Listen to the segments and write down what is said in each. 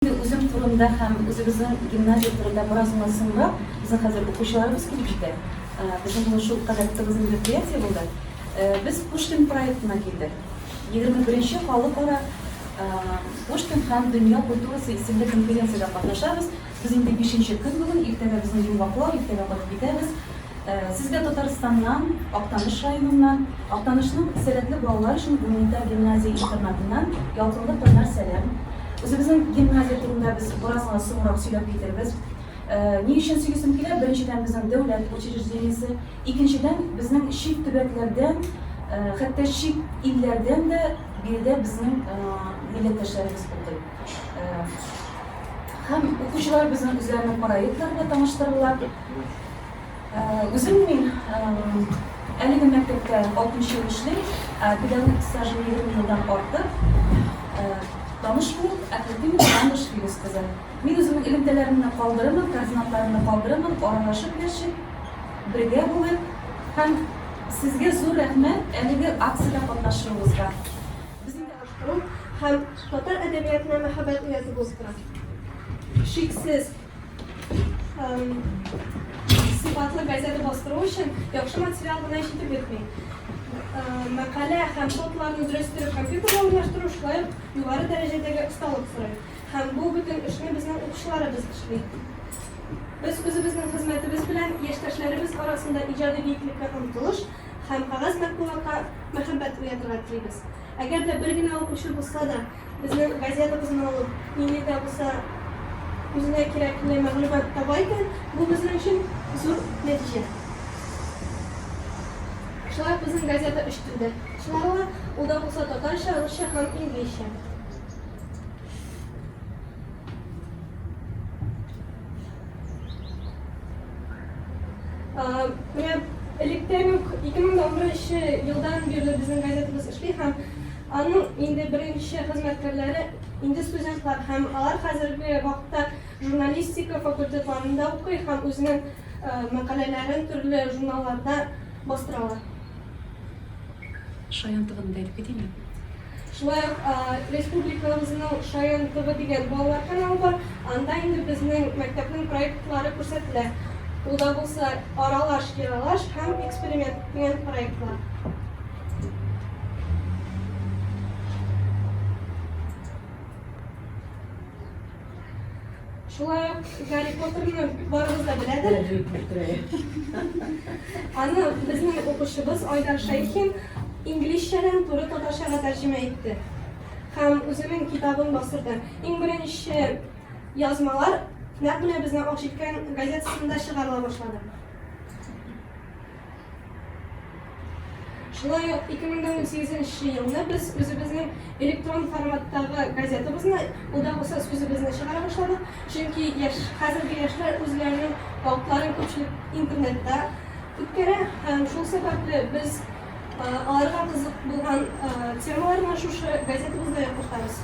Özüm turunda hem özümüzün gimnaziya turunda birazdan sonra bizim hazır okuşlarımız gelip җитә. Bizim bu şu kadar мероприятие булды. Biz Pushkin проектына килдек. 21-нче халыкара Pushkin һәм дөнья культурасы исемле конференциядә катнашабыз. Без инде 5-нче көн бүген, иртәгә безнең йомгаклау, иртәгә кайтып китәбез. Сезгә Татарстаннан, Актаныш районыннан, Актанышның сәләтле балалар өчен гуманитар гимназия интернатыннан ялкынлы тоннар сәлам. Өзебезнең гимназия турында без бераздан соңрак сөйләп китербез. Ни өчен сөйләсем килә? Беренчедән безнең дәүләт учреждениесе, икенчедән безнең чит төбәкләрдән, хәтта чит илләрдән дә биредә безнең милләттәшләребез булды. Һәм укучылар безнең үзләренең проектларында таныштыралар. Үзем мин әлеге мәктәптә 6нчы ел эшлим, педагогик стажым 20 елдан артык. Таныш булып, әкрәтим таныш бирүз кызы. Мин үземнең элемтәләремне калдырырмын, координатларымны калдырырмын, аралашып яшик, бергә булып, һәм сезгә зур рәхмәт әлеге акциядә катнашуыгызга. Безнең аштыру һәм татар әдәбиятына мәхәббәт уятып үстерә. Шиксез сыйфатлы газета бастыру өчен яхшы материал гына җитеп бетми. Мәкалә һәм фотоларны дөрестереп компьютерга урнаштыру шулай югары дәрәҗәдәге осталык сорый. Һәм бу бөтен эшне безнең укучыларыбыз эшли. Без үзебезнең хезмәтебез белән яшьтәшләребез арасында иҗади биеклеккә омтылыш һәм кагаз матбугатка мәхәббәт уятырга телибез. Әгәр дә бер генә укучы булса да, безнең газетабызны алып, нинди дә булса үзенә кирәкле мәгълүмат таба икән, бу безнең өчен зур нәтиҗә. Шулай безнең газета өч телдә чыгарыла, ул да булса татарча, русча һәм инглизчә. Менә электән үк 2011 елдан бирле безнең газетабыз эшли һәм аның инде беренче хезмәткәрләре инде студентлар һәм алар хәзерге вакытта журналистика факультетларында укый һәм үзенең мәкаләләрен төрле журналларда бастыралар. Шаян ТВ-да әйтеп китәме? Шулай республикабызның Шаян ТВ дигән балалар каналы бар. Анда инде безнең мәктәпнең проектлары күрсәтелә. Ул да булса аралаш, киралаш һәм эксперимент дигән проектлар. Шулай Гарри Поттерны барыбыз да беләдер. Аны безнең укучыбыз Айдар Шәйхин инглизчәдән туры татарчага тәрҗемә итте. Һәм үзенең китабын бастырды. Иң беренче язмалар нәкъ менә безнең Акчиткән газетасында чыгарыла башлады. Шулай ук 2018 елны без үзебезнең электрон форматтагы газетабызны, ул да булса сүзебезне чыгара башладык. Чөнки хәзерге яшьләр үзләренең вакытларын күпчелек интернетта үткәрә һәм шул сәбәпле без аларга кызык булган темаларны шушы газетабызда яктыртабыз.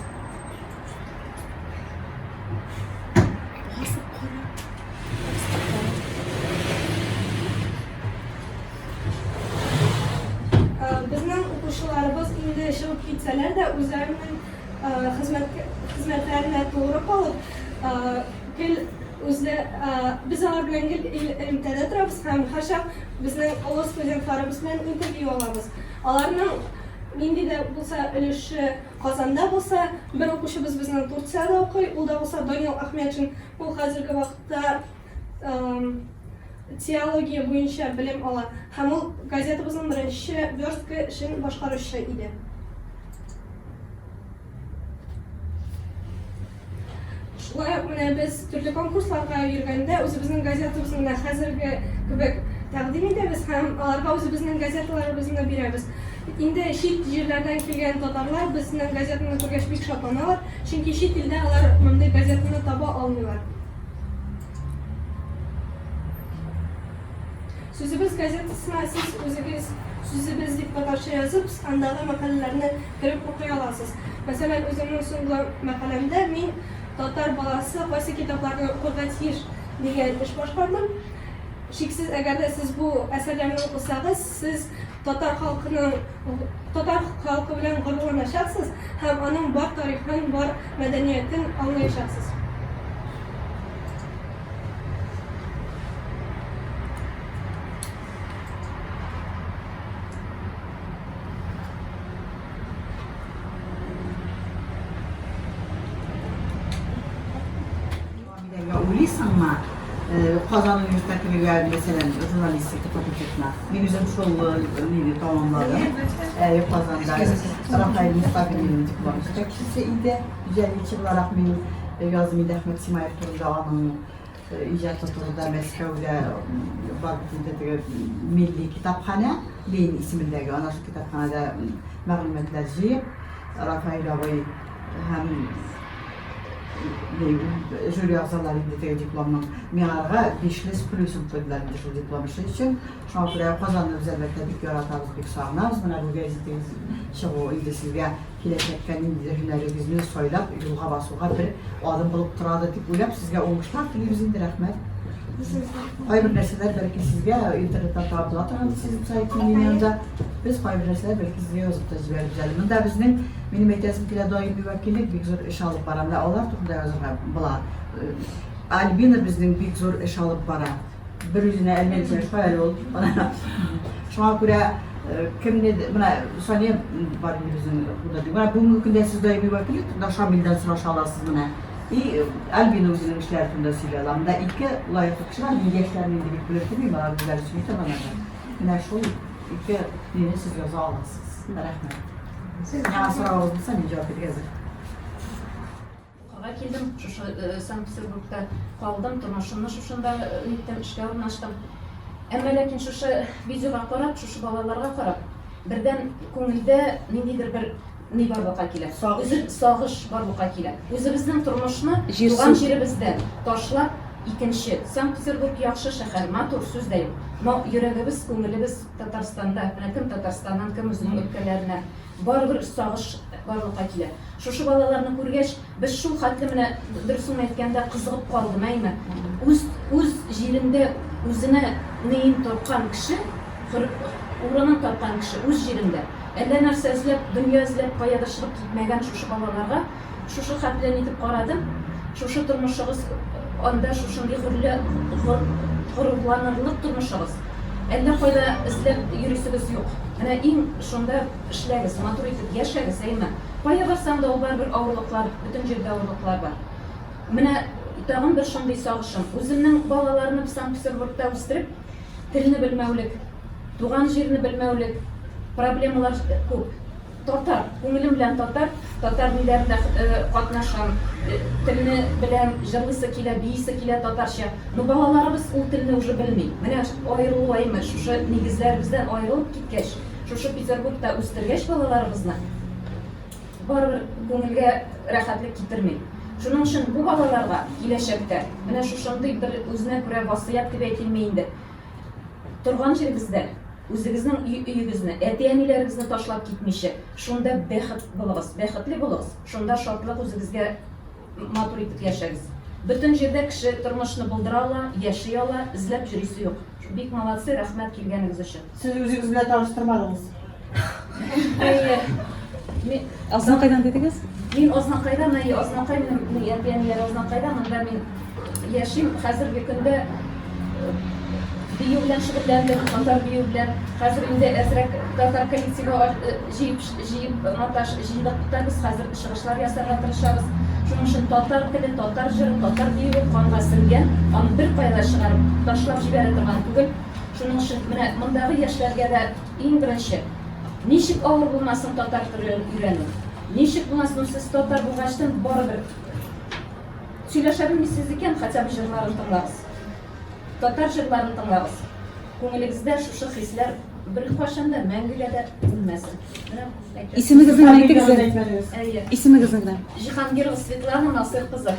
Безнең укучыларыбыз инде чыгып китсәләр дә үзләренең хезмәтләренә туры калып, без алар белән элемтәдә торабыз һәм һәрчак безнең олы студентларыбыз белән интервью алабыз. Аларның нинди дә булса өлеше Казанда булса, бер укучыбыз безнең Турцияда укый, ул да булса Данил Ахметшин, ул хәзерге вакытта теология буенча белем ала һәм ул газетабызның беренче верстка эшен башкаручы иде. Шулай ук менә без төрле конкурсларга йөргәндә үзебезнең газетабызны хәзерге кебек тәкъдим итәбез һәм аларга үзебезнең газеталарыбызны бирәбез. Инде чит җирләрдән килгән татарлар безнең газетаны күргәч бик шатланалар, чөнки чит илдә алар мондый газетаны таба алмыйлар. Сүзебез газетасына сез үзегез сүзебез дип татарча язып, андагы мәкаләләрне кереп укый аласыз. Мәсәлән, үземнең соңгы мәкаләмдә мин татар баласы кайсы китапларны укырга тиеш дигән эш башкардым. Şeksiz eğer de siz bu eserlerini okursanız siz Tatar halkı bilen gururlanasınız hem onun var tarihin, var medeniyetin anlayışacaksınız. Ulisanma Kazan Üniversitesi'ne mesela jurnalistlik fakültesine. Ben üzüm şol neydi tamamladım. Kazan'da Rafael Mustafa'nın diplomu çekişi idi. Güzel yıllar ben yazım idi Ahmet Simayev turunda onun icatı turunda Moskov'da Bakü'de Milli Kitapxana Lenin ismindeki ana şu kitapxanada məlumatlar yığıb Rafael abi hem jüri a'zaları indi diplomdan miarga 500 plusum koydular indi şu diplom işi için. Şu an buraya kazandığımız elbette bir yaratağımız bir sağlamız. Buna bu gazetemiz şovu indi sizge kiletekken indi hünerimizni soylap, yolga basuğa bir adım bulup turadı dip uylap sizge olmuşlar. Televizyonda rahmet. Qaybir narsalar belki sizge internetten tapıla turadi sizin saytının yanında. Biz qaybir narsalar belki sizge yazıp da jiberib bizelim. Bunda bizning mening aytaysimkilar doimiy vakillik bek zo'r ish olib boramlar. Ular to'g'rida yozgan bular. Albina bizning bek zo'r ish olib boradi. Bir yuzini elmay qo'yadi ol. Shunga ko'ra kimni mana Sonya bor bizning hududda. Mana bugungi kunda siz doimiy vakillik unda Shamildan so'rasha olasiz mana. Albina o'zining ishlari tunda siyladi. Bunda ikki loyiha kishilar yigitlarning deb bilib mana bular uchun tamamladi. Mana shu ikki neni siz yoza olasiz. Rahmat. Yana so'rağınız olsa men javob bergazim. Qaga keldim, şu Sankt-Peterburgda qaldım, turmushimni shunda netdim, ishga o'rnashdim. Ammo lekin shu videoga qarab, shu bolalarga qarab, birdan ko'ngilda nindidir bir ne bor bu qakila. O'zi sog'ish bor bu qakila. O'zi bizning turmushni tug'an yerimizdan tashlab ikkinchi Sankt-Peterburg yaxshi shahar, motor so'zda yo'q. Yuragimiz, ko'ngilimiz Tataristonda, mana kim Tataristondan, kim o'zining o'lkalaridan baribir sog'ish bor bu qakila. Shu bolalarni ko'rgach, biz shu xatni mana durusini aytganda qiziqib qoldim, ayni. O'z yerinde o'zini neyin topgan kishi, o'rnini topgan kishi o'z yerinde. Ella narsa izlab, dunyo izlab, qayerda chiqib ketmagan shu bolalarga shu xatlarni aytib qaradim. Shu turmushingiz onda shunday g'ururlanarlik turmushingiz. Ella qayda izlab yurisiz yo'q. Mana eng shunda ishlagingiz, motor etib yashagingiz, ayni. Qayga borsam da baribir og'irliklar, butun yerda og'irliklar bor. Mana tag'in bir shunday sog'ishim. O'zimning bolalarimni Sankt-Peterburgda o'stirib, tilni bilmavlik, tug'an yerini bilmavlik, problemalar ko'p. Tatar, ko'nglim bilan tatar millarida qatnashgan, tilni bilan jilg'isi kela, biyisi kela tatarcha. Bolalarimiz u tilni уже bilmaydi. Mana ayrilmaymiz, shu negizlarimizdan ayrilib ketgach, shu Peterburgda o'stirgach bolalarimizni baribir ko'ngilga rohatlik keltirmaydi. Shuning uchun bu bolalarga kelajakda mana shunday bir o'zine ko'ra vasiyat deb aytilmaydi. Turgan yeringizda o'zingizning uyingizni, ota-onalaringizni tashlab ketmishi, shunda baxt bo'lasiz, baxtli bo'lasiz. Shunda shodlik o'zingizga motor etib yashaysiz. Butun yerda kishi turmushni bildira ola, yashay ola, izlab yurisi yo'q. Bek malatsi, rahmat kelganingiz uchun. Siz o'zingiz bilan tanishtirmadingiz. Oznaqaydan dedingiz? Men Oznaqaydan, Oznaqay mening ota-onalar Oznaqaydan, unda men yashayim. Hozirgi kunda biyu bilan shug'ullandim, Tatar biyu bilan. Hozir endi azrak Tatar kollektivi jiyib montaj jiyib bitamiz. Hozir chiqishlar yasashga tirishamiz. Shuning uchun Tatar tili, Tatar jiri, Tatar biyu qonga singgan, uni bir qayda chiqarib tashlab jibaratirman tugul. Shuning uchun mana bundagi yoshlarga da eng birinchi nechik og'ir bo'lmasin Tatar tilini o'rganing. Nechik bo'lmasin siz Tatar bo'lg'achdan baribir söylasha bilmaysiz ekan, hatto jirlarni tinglaysiz. Tatar jirlarini tinglaysiz. Ko'ngilingizda shu hislar bir qachonda manguga bo'lmasin. İsmingizni aytingiz. İsmingizni. Jihangirova Svetlana Nasir qizi.